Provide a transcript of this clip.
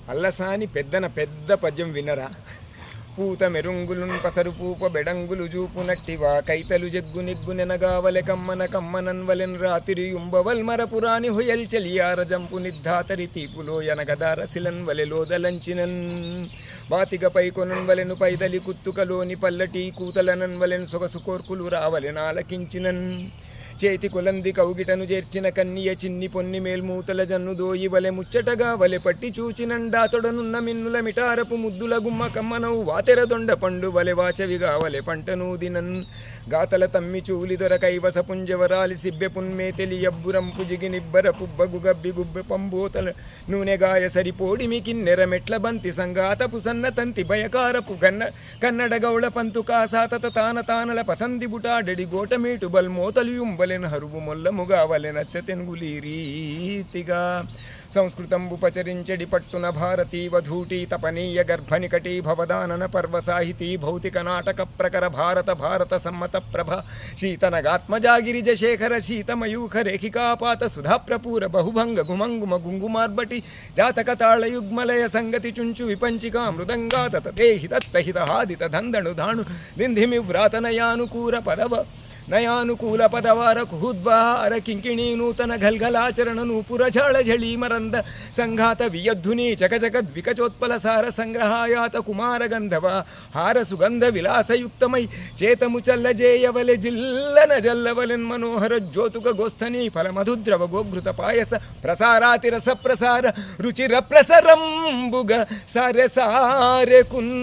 అల్లసాని పెద్ద పద్యం వినరా. పూత మెరుంగులున్ పసరు పూప బెడంగులు జూపునట్టివా కైతలు జగ్గు నిగ్గు నెనగావలె కమ్మన కమ్మనన్వలెన్ రాతిరి యుంబవల్ మరపురాని హొయల్ చెలియార జంపు నిర్ధాతరి తీపులో యనగదార శిలన్ వలె లోదలంచినన్ బాతిగపై కొనన్వలెను పైదలి కుత్తుకలోని పల్లటి కూతలనన్వలెన్ సొగసు కోర్కులు రావలె నాలకించినన్ చేతి కొలంది కౌగిటను చేర్చిన కన్నియ చిన్ని పొన్ని మేల్మూతల జన్ను దోయి వలె ముచ్చటగా వలె పట్టి చూచినండా తొడనున్న మిన్నుల మిటారపు ముద్దుల గుమ్మ కమ్మనవు వాతెర దొండ పండు వలె వాచవిగా వలె పంటను దినన్ గాతల తమ్మి చూలి దొర కైవస పుంజవరాలి సిబ్బె పున్మే తెలియబ్బురంపు జిగి నిబ్బర పుబ్బగు గబ్బి గుబ్బె పంబోతల నూనెగాయ సరిపోడి మికిన్నెర మెట్ల బంతి సంగాతపు సన్న తంతి భయకారపు కన్నడ గౌళ పంతు కాసాతత తాన తానల పసంది బుటాడెడి గోటమేటు బల్మోతలు యుంబలెన్ హరువు మొల్లముగా వలె నచ్చ తెనుగులి రీతిగా సంస్కృతంబు పచరించడి పట్టున భారతీ వధూటీ తపనీయ గర్భనికటీ భవదానన పర్వ సాహితీ భౌతిక నాటక ప్రకర భారత సమ్మత ప్రభ శీతనగాత్మజాగిరిజ శేఖర శీతమయూఖ రేఖికాపాత సుధాప్రపూర బహుభంగ గుమంగుమ గుంగుమార్బటి జాతక తాళయుగ్మలయ సంగతి చుంచు విపంచికా మృదంగా తతేహి దత్తహిత హాదిత దందణు ధాణు దింధిమి వ్రాతనయానుకూర పదవ నయానుకూల పదవార కుహుద్వార కింకిణీ నూతన ఘల్ఘలాచరణ నూపుర ఝాళ ఝళీ మరంద సంఘాత వియద్ధుని చకచక ద్వికచోత్పల సార సంగ్రహాయాత కుమార గంధవ హార సుగంధ విలాసయుక్తమై చేతము చల్లజేయవలె జిల్లన జల్లవలెన్ మనోహర జ్యోతుక గోస్థని ఫలమధుద్రవ గోఘృత పాయస ప్రసారాతిరస ప్రసార రుచిర ప్రసరంబుగ సారె సారె కున్